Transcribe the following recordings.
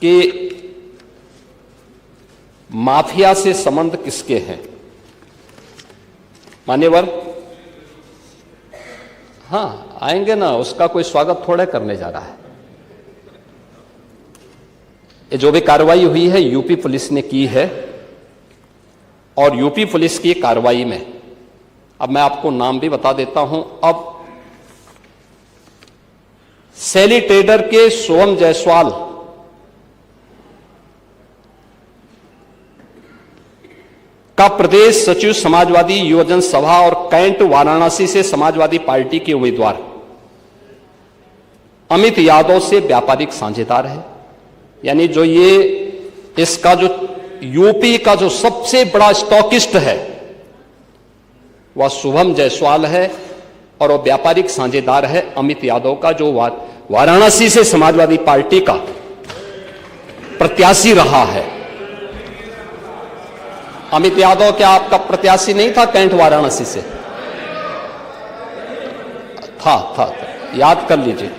कि माफिया से संबंध किसके हैं। मान्यवर, हां आएंगे ना, उसका कोई स्वागत थोड़े करने जा रहा है। ये जो भी कार्रवाई हुई है यूपी पुलिस ने की है, और यूपी पुलिस की कार्रवाई में अब मैं आपको नाम भी बता देता हूं। अब सैली ट्रेडर के सोहम जायसवाल का प्रदेश सचिव समाजवादी युवजन सभा और कैंट वाराणसी से समाजवादी पार्टी के उम्मीदवार अमित यादव से व्यापारिक साझेदार है। यानी जो ये इसका जो यूपी का जो सबसे बड़ा स्टॉकिस्ट है वह शुभम जायसवाल है, और वह व्यापारिक साझेदार है अमित यादव का, जो वाराणसी से समाजवादी पार्टी का प्रत्याशी रहा है। अमित यादव क्या आपका प्रत्याशी नहीं था कैंट वाराणसी से? था, याद कर लीजिए।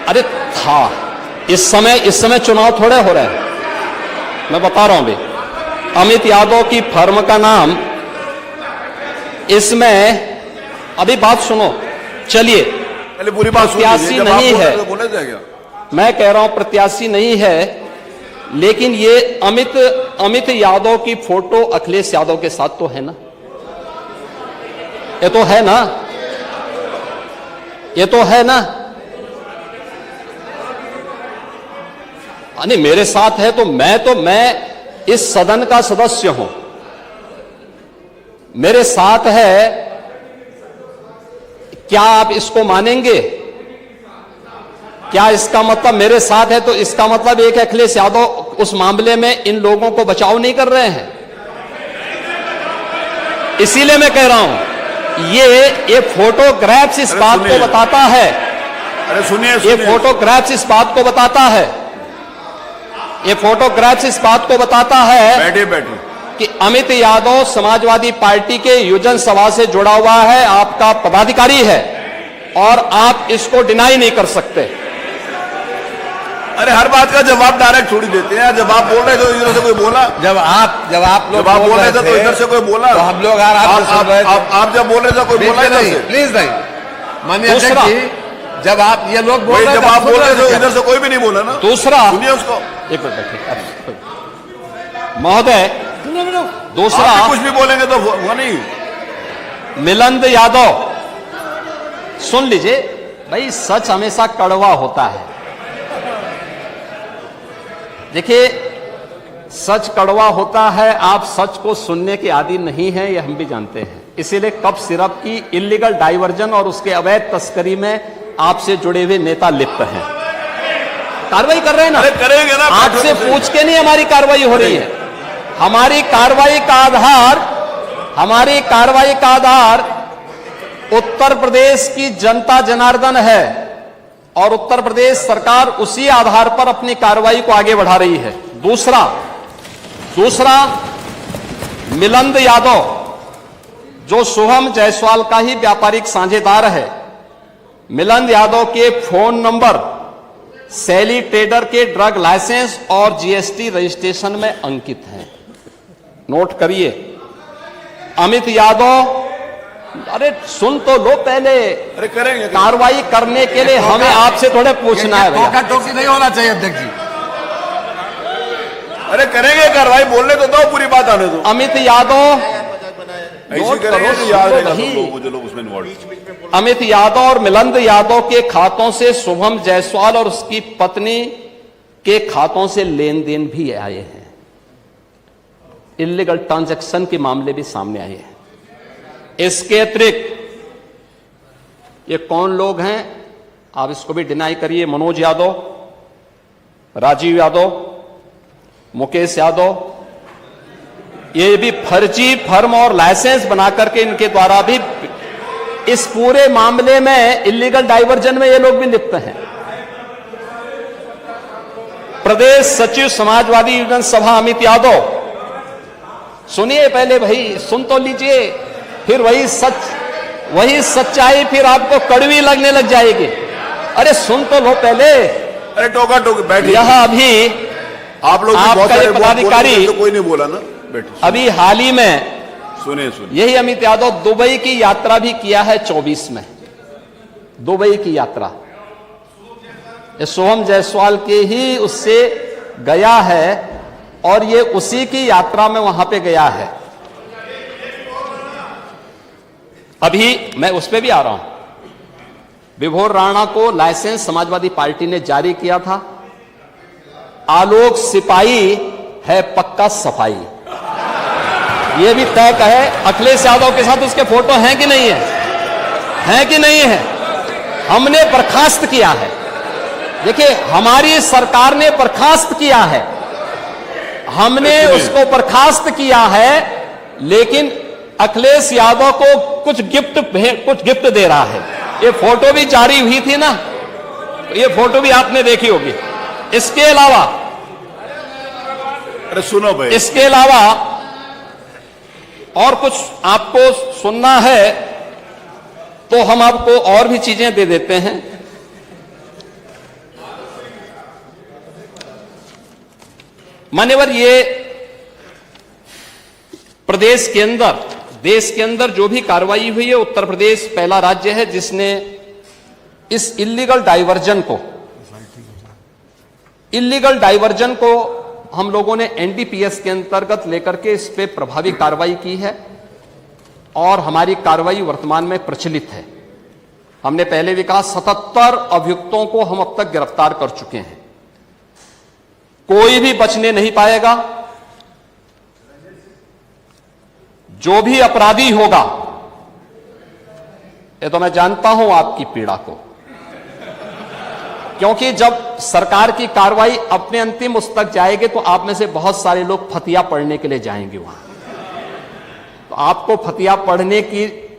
अरे था, इस समय चुनाव थोड़े हो रहे हैं, मैं बता रहा हूं भी। अमित यादव की फर्म का नाम इसमें, अभी बात सुनो, चलिए, पहले पूरी बात प्रत्याशी नहीं है, मैं कह रहा हूं प्रत्याशी नहीं है, लेकिन ये अमित यादव की फोटो अखिलेश यादव के साथ तो है ना, ये तो है ना, ये तो है ना। नहीं, मेरे साथ है तो मैं इस सदन का सदस्य हूं, मेरे साथ है, क्या आप इसको मानेंगे? क्या इसका मतलब मेरे साथ है तो इसका मतलब एक अखिलेश यादव उस मामले में इन लोगों को बचाव नहीं कर रहे हैं? इसीलिए मैं कह रहा हूं ये फोटोग्राफ्स इस बात को बताता है। अरे सुनिए, ये फोटोग्राफ्स इस बात को बताता है, ये फोटोग्राफ्स इस बात को बताता है बैठे कि अमित यादव समाजवादी पार्टी के युवजन सभा से जुड़ा हुआ है, आपका पदाधिकारी है, और आप इसको डिनाई नहीं कर सकते। अरे हर बात का जवाब डायरेक्ट थोड़ी देते हैं। जब आप बोल रहे थे तो इधर से कोई बोला, जब आप लोग बोल रहे थे तो इधर से कोई बोला, तो हम लोग आप जब बोल रहे थे कोई बोला इधर से? प्लीज नहीं, माननीय अध्यक्ष जी, जब आप ये लोग बोल रहे जब आप बोल रहे थे इधर से कोई भी नहीं बोला ना। दूसरा, सुनिए उसको, एक मिनट महोदय, दूसरा कुछ भी बोलेंगे तो वो नहीं। मिलिंद यादव, सुन लीजिए भाई, सच हमेशा कड़वा होता है। देखिए, सच कड़वा होता है, आप सच को सुनने के आदी नहीं हैं, ये हम भी जानते हैं। इसीलिए कप सिरप की इलीगल डाइवर्जन और उसके अवैध तस्करी में आपसे जुड़े हुए नेता लिप्त हैं। कार्रवाई कर रहे हैं ना? अरे करेंगे ना, आपसे पूछ के नहीं हमारी कार्रवाई हो रही है। हमारी कार्रवाई का आधार उत्तर प्रदेश की जनता जनार्दन है, और उत्तर प्रदेश सरकार उसी आधार पर अपनी कार्रवाई को आगे बढ़ा रही है। दूसरा मिलिंद यादव, जो शुभम जायसवाल का ही व्यापारिक साझेदार है, मिलिंद यादव के फोन नंबर सैली ट्रेडर के ड्रग लाइसेंस और जीएसटी रजिस्ट्रेशन में अंकित हैं। नोट करिए, अमित यादव, अरे सुन तो लो पहले। अरे करेंगे, कार्रवाई करने के लिए हमें आपसे थोड़े पूछना है भैया। टोका टोकी नहीं होना चाहिए अध्यक्ष जी। अरे करेंगे कार्रवाई, बोलने तो दो, पूरी बात आने दो। अमित यादव, ऐसी करेंगे तो याद रहेगा सब लोग जो लोग उसमें इन्वॉल्व। अमित यादव और मिलिंद यादव के खातों से शुभम जायसवाल और उसकी पत्नी के खातों से लेन देन भी आए हैं, इलीगल ट्रांजैक्शन के मामले भी सामने आए हैं। इसके अतिरिक्त ये कौन लोग हैं, आप इसको भी डिनाई करिए। मनोज यादव, राजीव यादव, मुकेश यादव, ये भी फर्जी फर्म और लाइसेंस बनाकर के इनके द्वारा भी इस पूरे मामले में इलीगल डाइवर्जन में ये लोग भी लिप्त हैं। प्रदेश सचिव समाजवादी युवजन सभा अमित यादव, सुनिए पहले भाई, सुन तो लीजिए, फिर वही सच्चाई फिर आपको कड़वी लगने लग जाएगी। अरे सुन तो लो पहले। अरे टोका टोकी बैठिए। यह अभी आप लोग भी आपका बहुत सारे ये पदाधिकारी बोल रहे थे, तो कोई नहीं बोला ना। बैठिए अभी हाल ही में सुनिए यही अमित यादव दुबई की यात्रा भी किया है 24 में। दुबई की यात्रा ये सोहम जायसवाल के ही उससे गया है और ये उसी की यात्रा में वहां पे गया है। अभी मैं उस पे भी आ रहा हूं। विभोर राणा को लाइसेंस समाजवादी पार्टी ने जारी किया था। आलोक सिपाही है पक्का सफाई, यह भी तय है। अखिलेश यादव के साथ उसके फोटो हैं कि नहीं है? हैं कि नहीं है? हमने बर्खास्त किया है। देखिए हमारी सरकार ने बर्खास्त किया है, हमने उसको बर्खास्त किया है, लेकिन अखिलेश यादव को कुछ गिफ्ट दे रहा है। ये फोटो भी जारी हुई थी ना, ये फोटो भी आपने देखी होगी। इसके अलावा अरे सुनो भाई, इसके अलावा और कुछ आपको सुनना है तो हम आपको और भी चीजें दे देते हैं। मान्यवर, ये प्रदेश के अंदर, देश के अंदर जो भी कार्रवाई हुई है, उत्तर प्रदेश पहला राज्य है जिसने इस इल्लीगल डाइवर्जन को हम लोगों ने एनडीपीएस के अंतर्गत लेकर के इस पे प्रभावी कार्रवाई की है और हमारी कार्रवाई वर्तमान में प्रचलित है। हमने पहले भी कहा 77 अभियुक्तों को हम अब तक गिरफ्तार कर चुके हैं। कोई भी बचने नहीं पाएगा। जो भी अपराधी होगा, ये तो मैं जानता हूं आपकी पीड़ा को, क्योंकि जब सरकार की कार्रवाई अपने अंतिम उस तक जाएगी तो आप में से बहुत सारे लोग फतिया पढ़ने के लिए जाएंगे वहां। तो आपको फतिया पढ़ने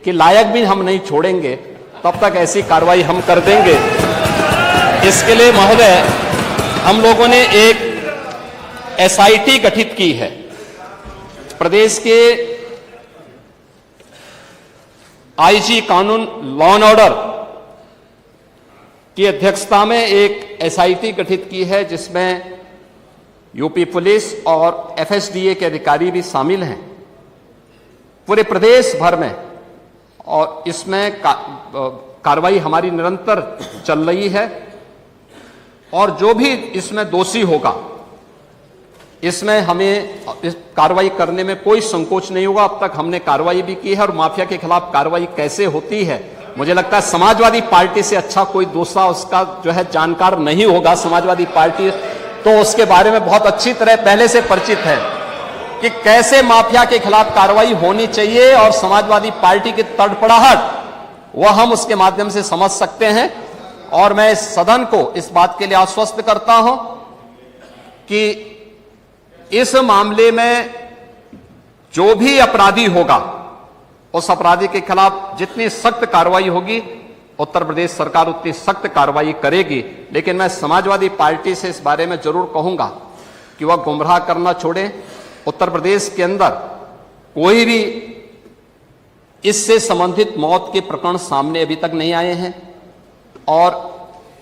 के लायक भी हम नहीं छोड़ेंगे, तब तक ऐसी कार्रवाई हम कर देंगे। इसके लिए महोदय हम लोगों ने एक एसआईटी गठित की है। प्रदेश के आईजी कानून लॉ एंड ऑर्डर की अध्यक्षता में एक एसआईटी गठित की है, जिसमें यूपी पुलिस और एफएसडीए के अधिकारी भी शामिल हैं पूरे प्रदेश भर में। और इसमें कार्रवाई हमारी निरंतर चल रही है और जो भी इसमें दोषी होगा, इसमें हमें इस कार्रवाई करने में कोई संकोच नहीं होगा। अब तक हमने कार्रवाई भी की है और माफिया के खिलाफ कार्रवाई कैसे होती है, मुझे लगता है समाजवादी पार्टी से अच्छा कोई दूसरा उसका जो है जानकार नहीं होगा। समाजवादी पार्टी तो उसके बारे में बहुत अच्छी तरह पहले से परिचित है कि कैसे माफिया के खिलाफ कार्रवाई होनी चाहिए, और समाजवादी पार्टी की तड़पड़ाहट वह हम उसके माध्यम से समझ सकते हैं। और मैं इस सदन को इस बात के लिए आश्वस्त करता हूं कि इस मामले में जो भी अपराधी होगा, उस अपराधी के खिलाफ जितनी सख्त कार्रवाई होगी, उत्तर प्रदेश सरकार उतनी सख्त कार्रवाई करेगी। लेकिन मैं समाजवादी पार्टी से इस बारे में जरूर कहूंगा कि वह गुमराह करना छोड़े। उत्तर प्रदेश के अंदर कोई भी इससे संबंधित मौत के प्रकरण सामने अभी तक नहीं आए हैं और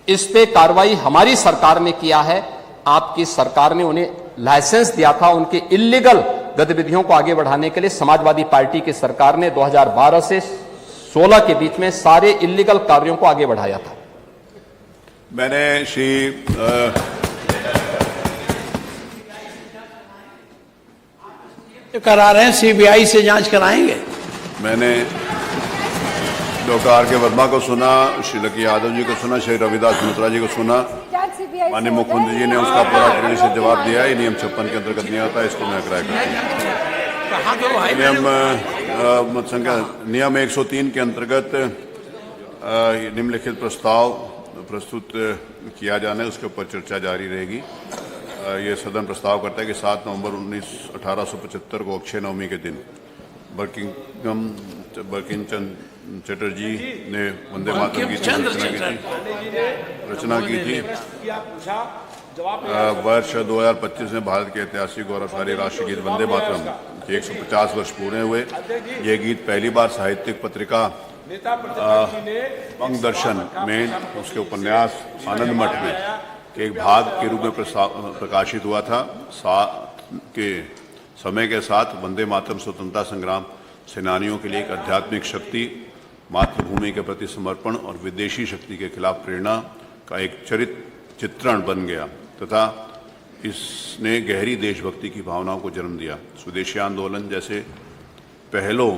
इस पे कार्रवाई हमारी सरकार ने किया है। आपकी सरकार ने उन्हें लाइसेंस दिया था, उनके इल्लीगल गतिविधियों को आगे बढ़ाने के लिए समाजवादी पार्टी की सरकार ने 2012 से 16 के बीच में सारे इल्लीगल कार्यों को आगे बढ़ाया था। मैंने श्री करा रहे हैं, सीबीआई से जांच कराएंगे। मैंने डॉक्टर आर के वर्मा को सुना, श्री लकी यादव जी को सुना, श्री रविदास मिश्रा जी को सुना। माननीय मुख्यमंत्री जी ने उसका पूरा तरीके से जवाब दिया। ये नियम 56 के अंतर्गत नहीं आता, इसको मैं अग्राह्य करता हूं। नियम 103 के अंतर्गत निम्नलिखित प्रस्ताव प्रस्तुत किया जाना है, उसके ऊपर चर्चा जारी रहेगी। ये सदन प्रस्ताव करता है कि 7 नवंबर 1875 को अक्षय नवमी के दिन बंकिमचंद चटर्जी ने वंदे मातरम गीत रचना की थी। वर्ष 2025 में भारत के ऐतिहासिक गौरवशाली राष्ट्रीय गीत वंदे मातरम के 150 वर्ष पूरे हुए। ये गीत पहली बार साहित्यिक पत्रिका मंग दर्शन में उसके उपन्यास आनंद मठ में के एक भाग के रूप में प्रकाशित हुआ था। के समय के साथ वंदे मातरम स्वतंत्रता संग्राम सेनानियों के लिए एक आध्यात्मिक शक्ति, मातृभूमि के प्रति समर्पण और विदेशी शक्ति के खिलाफ प्रेरणा का एक चित्रण बन गया तथा इसने गहरी देशभक्ति की भावनाओं को जन्म दिया। स्वदेशी आंदोलन जैसे पहलों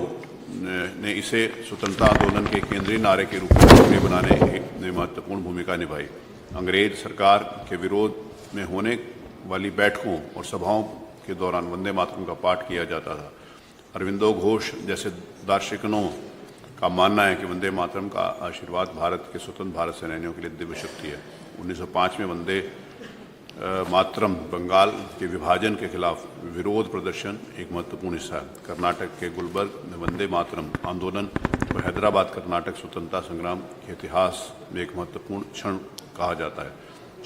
ने इसे स्वतंत्रता आंदोलन के केंद्रीय नारे के रूप में सक्रिय बनाने में महत्वपूर्ण भूमिका निभाई। अंग्रेज सरकार के विरोध में होने वाली बैठकों और सभाओं के दौरान वंदे मातरम का पाठ किया जाता था। अरविंदो घोष जैसे दार्शनिकों का मानना है कि वंदे मातरम का आशीर्वाद भारत के स्वतंत्र भारत सेनानियों के लिए दिव्य शक्ति है। 1905 में वंदे मातरम बंगाल के विभाजन के खिलाफ विरोध प्रदर्शन एक महत्वपूर्ण हिस्सा है। कर्नाटक के गुलबर्ग में वंदे मातरम आंदोलन और हैदराबाद कर्नाटक स्वतंत्रता संग्राम के इतिहास में एक महत्वपूर्ण क्षण कहा जाता है।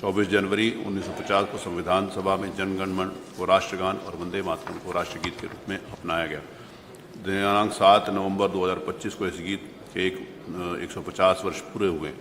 24 जनवरी 1950 को संविधान सभा में जन गण मन को राष्ट्रगान और वंदे मातरम को राष्ट्रगीत के रूप में अपनाया गया। दिनांक 7 नवंबर 2025 को इस गीत के 150 वर्ष पूरे हुए।